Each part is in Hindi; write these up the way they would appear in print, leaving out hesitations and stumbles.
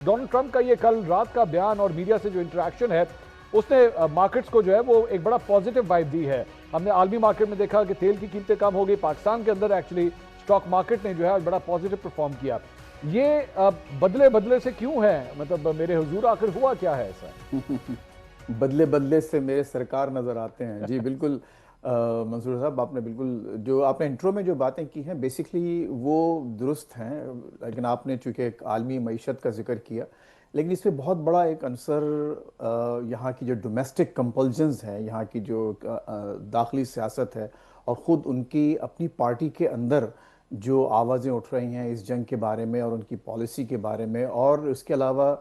डोनाल्ड ट्रंप का ये कल रात का बयान और मीडिया से जो इंटरेक्शन है उसने मार्केट्स को जो है वो एक बड़ा पॉजिटिव वाइब दी है। हमने आलमी मार्केट में देखा कि तेल की कीमतें कम हो गई। पाकिस्तान के अंदर एक्चुअली स्टॉक मार्केट ने जो है बड़ा पॉजिटिव परफॉर्म किया। ये बदले बदले से क्यों है, मतलब मेरे हुजूर आखिर हुआ क्या है ऐसा? बदले बदले से मेरे सरकार नजर आते हैं। जी बिल्कुल। मंसूर साहब, आपने बिल्कुल जो आपने इंट्रो में जो बातें की हैं बेसिकली वो दुरुस्त हैं, लेकिन आपने चूंकि एक आलमी मईशत का जिक्र किया, लेकिन इसमें बहुत बड़ा एक अंसर यहाँ की जो डोमेस्टिक कंपल्जन्स हैं, यहाँ की जो दाखिली सियासत है, और ख़ुद उनकी अपनी पार्टी के अंदर जो आवाज़ें उठ रही हैं इस जंग के बारे में और उनकी पॉलिसी के बारे में, और इसके अलावा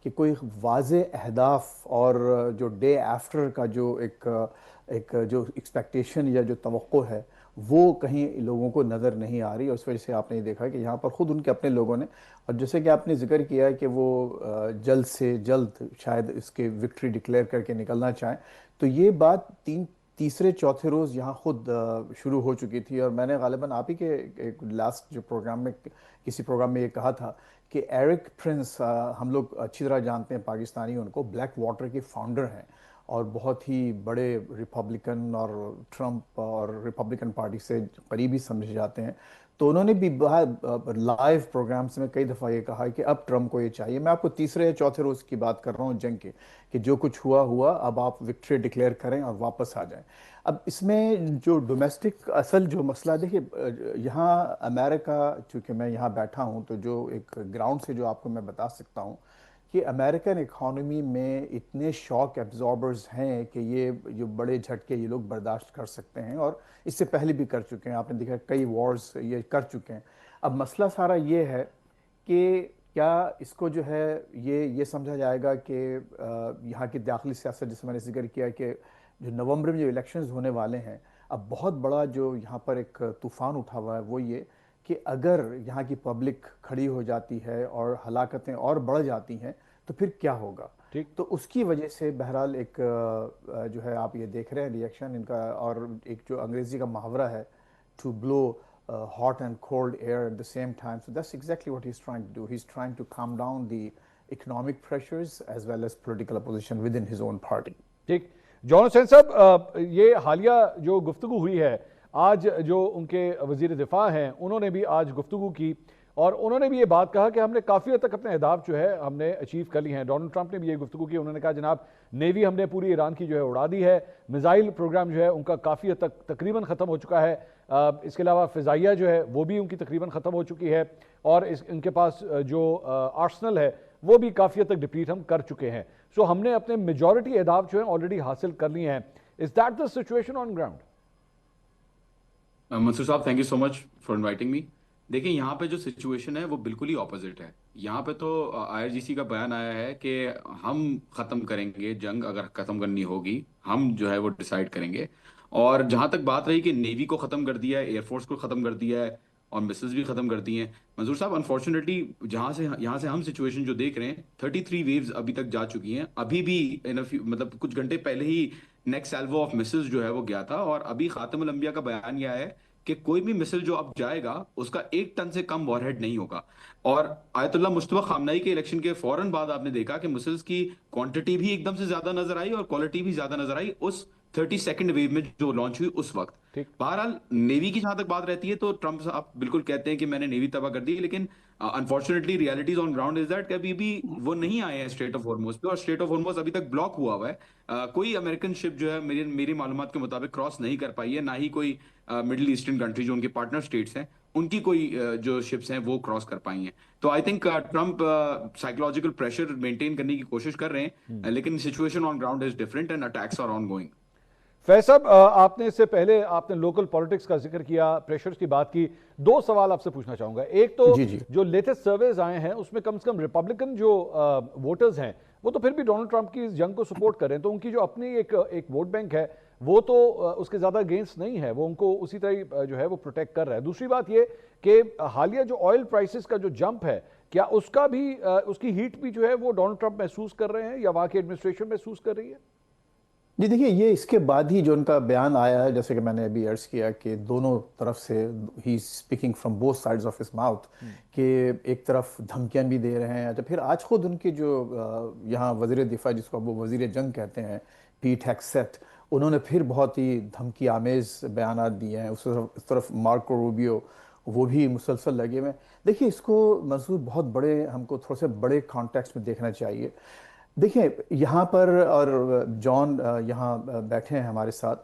कि कोई वाज़े अहदाफ और जो डे आफ्टर का जो एक जो एक्सपेक्टेशन या जो तवक्को है वो कहीं लोगों को नज़र नहीं आ रही। और उस वजह से आपने ये देखा कि यहाँ पर ख़ुद उनके अपने लोगों ने, और जैसे कि आपने जिक्र किया है कि वो जल्द से जल्द शायद इसके विक्ट्री डिक्लेयर करके निकलना चाहें, तो ये बात तीसरे चौथे रोज़ यहाँ खुद शुरू हो चुकी थी। और मैंने गालिबन आप ही के एक लास्ट जो प्रोग्राम में किसी प्रोग्राम में ये कहा था कि एरिक प्रिंस, हम लोग अच्छी तरह जानते हैं पाकिस्तानी, उनको ब्लैक वाटर के फाउंडर हैं और बहुत ही बड़े रिपब्लिकन और ट्रंप और रिपब्लिकन पार्टी से करीबी समझे जाते हैं। तो उन्होंने भी लाइव प्रोग्राम्स में कई दफ़ा ये कहा कि अब ट्रंप को ये चाहिए। मैं आपको तीसरे या चौथे रोज़ की बात कर रहा हूँ जंग के, कि जो कुछ हुआ हुआ, अब आप विक्ट्री डिक्लेयर करें और वापस आ जाएं। अब इसमें जो डोमेस्टिक असल जो मसला, देखिए यहाँ अमेरिका, चूँकि मैं यहाँ बैठा हूँ तो जो एक ग्राउंड से जो आपको मैं बता सकता हूँ कि अमेरिकन इकॉनमी में इतने शॉक एब्जॉर्बर्स हैं कि ये जो बड़े झटके ये लोग बर्दाश्त कर सकते हैं, और इससे पहले भी कर चुके हैं। आपने देखा कई वॉर्स ये कर चुके हैं। अब मसला सारा ये है कि क्या इसको जो है ये समझा जाएगा कि यहाँ की दाखिली सियासत, जिसे मैंने जिक्र किया कि जो नवंबर में जो इलेक्शंस होने वाले हैं, अब बहुत बड़ा जो यहाँ पर एक तूफान उठा हुआ है वो ये कि अगर यहाँ की पब्लिक खड़ी हो जाती है और हलाकतें और बढ़ जाती हैं तो फिर क्या होगा। ठीक। तो उसकी वजह से बहरहाल एक जो है आप ये देख रहे हैं रिएक्शन इनका, और एक जो अंग्रेजी का मुहावरा है, to blow hot and cold air at the same time. So that's exactly what he's trying to do. He's trying to calm down the economic pressures as well as political opposition within his own party. ठीक। जॉन हुसैन साहब, ये हालिया जो गुफ्तगू हुई है, आज जो उनके वजीर दिफा हैं उन्होंने भी आज गुफ्तगू की और उन्होंने भी ये बात कहा कि हमने काफ़ी हद तक अपने अहदाफ जो है हमने अचीव कर लिए हैं। डोनाल्ड ट्रंप ने भी ये गुफ्तगू की। उन्होंने कहा जनाब नेवी हमने पूरी ईरान की जो है उड़ा दी है, मिसाइल प्रोग्राम जो है उनका काफ़ी हद तक तकरीबन ख़त्म हो चुका है। इसके अलावा फ़िज़ाइया जो है वो भी उनकी तकरीबन ख़त्म हो चुकी है, और इनके पास जो आर्सनल है वो भी काफ़ी हद तक डिप्लीट हम कर चुके हैं। सो हमने अपने मेजॉरिटी अहदाफ जो है ऑलरेडी हासिल कर लिए हैं। Is that the situation on ground? Mansoor साहब, thank you so much for inviting me. देखिए, यहाँ पे जो सिचुएशन है वो बिल्कुल ही ऑपोजिट है। यहाँ पे तो आईआरजीसी का बयान आया है कि हम खत्म करेंगे जंग, अगर खत्म करनी होगी हम जो है वो डिसाइड करेंगे। और जहां तक बात रही कि नेवी को खत्म कर दिया है, एयरफोर्स को खत्म कर दिया है और मिसाइल्स भी खत्म कर दी हैं, मंजूर साहब अनफॉर्चुनेटली यहाँ से हम सिचुएशन जो देख रहे हैं, 33 वेव्स अभी तक जा चुकी हैं। अभी भी मतलब कुछ घंटे पहले ही नेक्स्ट सैल्वो ऑफ मिसाइल्स जो है वो गया था, और अभी खातमुल अंबिया का बयान यह है कि कोई भी मिसाइल जो अब जाएगा उसका 1 टन से कम वॉरहेड नहीं होगा। और आयतुल्ला मुस्तफा खामनाई के इलेक्शन के फौरन बाद आपने देखा कि मिसाइल्स की क्वांटिटी भी एकदम से ज्यादा नजर आई और क्वालिटी भी ज्यादा नजर आई उस 32nd वेव में जो लॉन्च हुई उस वक्त। ठीक। बहरहाल नेवी की जहां तक बात रहती है तो ट्रंप साहब बिल्कुल कहते हैं कि मैंने नेवी तबाह कर दी, लेकिन unfortunately realities on ground is that कभी भी वो नहीं आए हैं स्ट्रेट ऑफ हॉर्मुज पे, और स्ट्रेट ऑफ हॉर्मुज अभी तक ब्लॉक हुआ हुआ है। कोई अमेरिकन शिप जो है मेरी मेरी मालूमात के मुताबिक क्रॉस नहीं कर पाई है, ना ही कोई मिडिल ईस्टर्न कंट्री जो उनके पार्टनर स्टेट्स हैं उनकी कोई जो शिप्स हैं वो क्रॉस कर पाई हैं। तो I think Trump psychological pressure maintain करने की कोशिश कर रहे हैं, लेकिन situation on ground is different and attacks are ongoing. Faiz sahab, आपने इससे पहले आपने लोकल पॉलिटिक्स का जिक्र किया, प्रेशर्स की बात की। 2 सवाल आपसे पूछना चाहूंगा। एक तो जी जी। जो लेटेस्ट सर्वेज आए हैं उसमें कम से कम रिपब्लिकन जो वोटर्स हैं वो तो फिर भी डोनाल्ड ट्रंप की इस जंग को सपोर्ट कर रहे हैं, तो उनकी जो अपनी एक वोट बैंक है वो तो उसके ज़्यादा अगेंस्ट नहीं है, वो उनको उसी तरह जो है वो प्रोटेक्ट कर रहा है। दूसरी बात ये कि हालिया जो ऑयल प्राइसेस का जो जंप है, क्या उसका भी उसकी हीट भी जो है वो डोनाल्ड ट्रंप महसूस कर रहे हैं या वहाँ की एडमिनिस्ट्रेशन महसूस कर रही है? जी देखिए, ये इसके बाद ही जो उनका बयान आया है, जैसे कि मैंने अभी अर्ज किया कि दोनों तरफ से ही speaking from both sides of his mouth, कि एक तरफ धमकियां भी दे रहे हैं, तो फिर आज खुद उनके जो यहाँ वजीर दिफा, जिसको अब वो वजीर जंग कहते हैं, पीट हेगसेथ, उन्होंने फिर बहुत ही धमकी आमेज बयान दिए हैं। उस तरफ मार्को रूबियो, वो भी मुसलसल लगे हुए हैं। देखिए, इसको मंसूर बहुत बड़े, हमको थोड़े से बड़े कॉन्टेक्स्ट में देखना चाहिए। देखिए यहाँ पर, और जॉन यहाँ बैठे हैं हमारे साथ,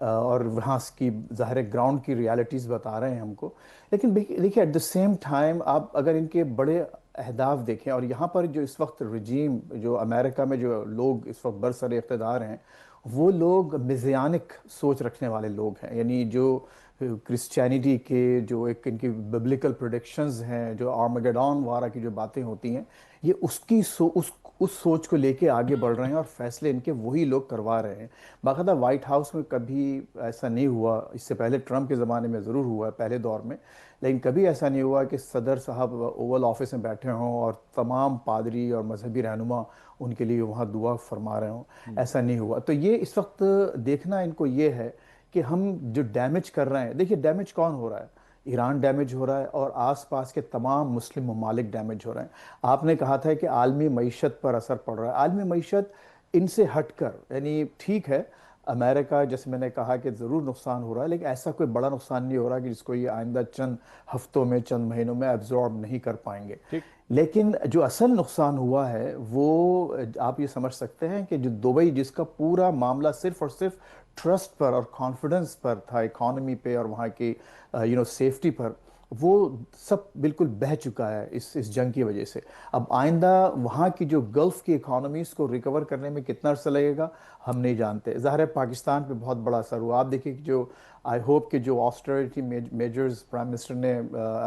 और वहाँ की ज़ाहिर ग्राउंड की रियलिटीज़ बता रहे हैं हमको। लेकिन देखिए, एट द सेम टाइम आप अगर इनके बड़े अहदाफ देखें, और यहाँ पर जो इस वक्त रजीम, जो अमेरिका में जो लोग इस वक्त बरसर इक़्तिदार हैं, वो लोग मिज़ियानिक सोच रखने वाले लोग हैं। यानी जो क्रिश्चियनिटी के जो एक इनकी बिब्लिकल प्रोडिक्शंस हैं, जो आर्मगेडॉन वारा की जो बातें होती हैं, ये उस सोच को लेके आगे बढ़ रहे हैं, और फैसले इनके वही लोग करवा रहे हैं। बाकायदा वाइट हाउस में कभी ऐसा नहीं हुआ, इससे पहले ट्रम्प के ज़माने में ज़रूर हुआ पहले दौर में, लेकिन कभी ऐसा नहीं हुआ कि सदर साहब ओवल ऑफिस में बैठे हों और तमाम पादरी और मजहबी रहनुमा उनके लिए वहाँ दुआ फरमा रहे हों। ऐसा नहीं हुआ। तो ये इस वक्त देखना इनको ये है कि हम जो डैमेज कर रहे हैं, देखिए डैमेज कौन हो रहा है? ईरान डैमेज हो रहा है, और आसपास के तमाम मुस्लिम ममालिक डैमेज हो रहे हैं। आपने कहा था कि आलमी मईशत पर असर पड़ रहा है। आलमी मईशत इनसे हटकर, यानी ठीक है, अमेरिका, जैसे मैंने कहा कि ज़रूर नुकसान हो रहा है, लेकिन ऐसा कोई बड़ा नुकसान नहीं हो रहा कि जिसको ये आइंदा चंद हफ्तों में, चंद महीनों में एब्जॉर्ब नहीं कर पाएंगे। ठीक। लेकिन जो असल नुकसान हुआ है वो आप ये समझ सकते हैं कि जो दुबई, जिसका पूरा मामला सिर्फ और सिर्फ ट्रस्ट पर और कॉन्फिडेंस पर था, इकॉनमी पे और वहाँ की सेफ्टी पर, वो सब बिल्कुल बह चुका है इस जंग की वजह से। अब आइंदा वहाँ की जो गल्फ़ की इकॉनमीज़ को रिकवर करने में कितना अर्सा लगेगा हम नहीं जानते। ज़ाहिर है पाकिस्तान पे बहुत बड़ा असर हुआ। आप देखिए कि जो, आई होप कि जो ऑस्टेरिटी मेजर्स प्राइम मिनिस्टर ने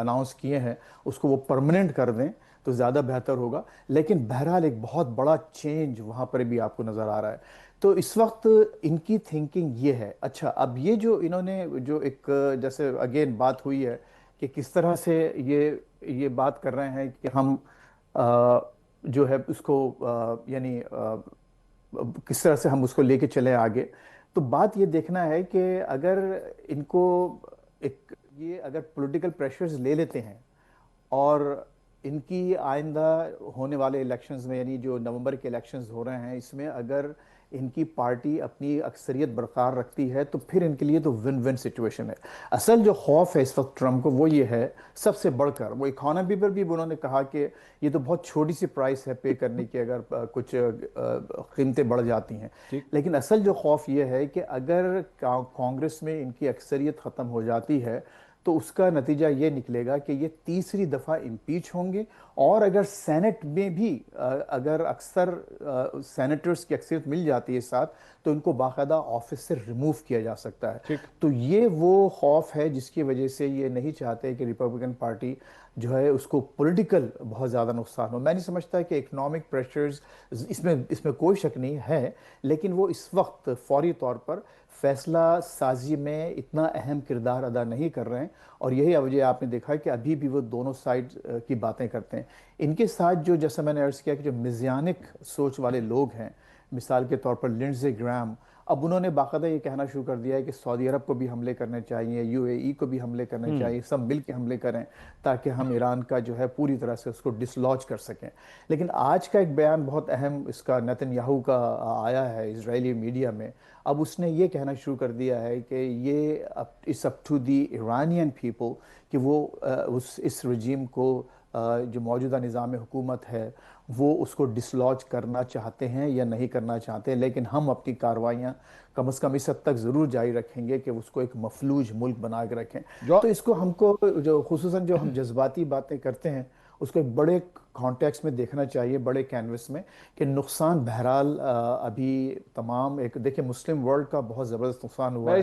अनाउंस किए हैं, उसको वो परमानेंट कर दें तो ज़्यादा बेहतर होगा। लेकिन बहरहाल एक बहुत बड़ा चेंज वहाँ पर भी आपको नज़र आ रहा है। तो इस वक्त इनकी थिंकिंग ये है। अच्छा, अब ये जो इन्होंने जो एक, जैसे अगेन बात हुई है कि किस तरह से ये बात कर रहे हैं कि हम जो है उसको यानी किस तरह से हम उसको लेके चले आगे। तो बात ये देखना है कि अगर इनको एक, ये अगर पॉलिटिकल प्रेशर्स ले लेते हैं, और इनकी आइंदा होने वाले इलेक्शंस में, यानी जो नवंबर के इलेक्शंस हो रहे हैं, इसमें अगर इनकी पार्टी अपनी अक्सरियत बरकरार रखती है, तो फिर इनके लिए तो विन विन सिचुएशन है। असल जो खौफ है इस वक्त ट्रम्प को, वो ये है सबसे बढ़कर, वो इकॉनमी पर भी उन्होंने कहा कि ये तो बहुत छोटी सी प्राइस है पे करने की, अगर कुछ कीमतें बढ़ जाती हैं। ठीक। लेकिन असल जो खौफ ये है कि अगर कांग्रेस में इनकी अक्सरियत ख़त्म हो जाती है, तो उसका नतीजा ये निकलेगा कि ये तीसरी दफ़ा इम्पीच होंगे। और अगर सेनेट में भी अगर अक्सर सेनेटर्स की अक्सरियत मिल जाती है साथ, तो इनको बाकायदा ऑफिस से रिमूव किया जा सकता है। ठीक। तो ये वो खौफ है जिसकी वजह से ये नहीं चाहते कि रिपब्लिकन पार्टी जो है उसको पॉलिटिकल बहुत ज़्यादा नुकसान हो। मैं नहीं समझता कि इकोनॉमिक प्रेशर्स, इसमें कोई शक नहीं है, लेकिन वो इस वक्त फौरी तौर पर फैसला साजी में इतना अहम किरदार अदा नहीं कर रहे हैं। और यही वजह आपने देखा है कि अभी भी वो दोनों साइड की बातें करते हैं। इनके साथ जो, जैसे मैंने अर्ज़ किया कि जो मिज़ियानिक सोच वाले लोग हैं, मिसाल के तौर पर लिंडसे ग्राहम, अब उन्होंने बाकायदा ये कहना शुरू कर दिया है कि सऊदी अरब को भी हमले करने चाहिए, यूएई को भी हमले करने चाहिए, सब मिल के हमले करें ताकि हम ईरान का जो है पूरी तरह से उसको डिसलॉज कर सकें। लेकिन आज का एक बयान बहुत अहम इसका नेतन्याहू का आया है इजरायली मीडिया में। अब उसने ये कहना शुरू कर दिया है कि ये it's up to the Iranian people कि वो इस रजीम को, जो मौजूदा निज़ाम हुकूमत है, वो उसको डिसलॉज करना चाहते हैं या नहीं करना चाहते हैं। लेकिन हम अपनी कार्रवाइयाँ कम से कम इस हद तक ज़रूर जारी रखेंगे कि उसको एक मफलूज मुल्क बना के रखें। जो तो इसको हमको, जो खुसूसन जो हम जज्बाती बातें करते हैं, उसको एक बड़े कॉन्टेक्स्ट में देखना चाहिए, बड़े कैनवस में, कि नुकसान बहरहाल अभी तमाम, एक देखिए मुस्लिम वर्ल्ड का बहुत ज़बरदस्त नुकसान हुआ मैं है।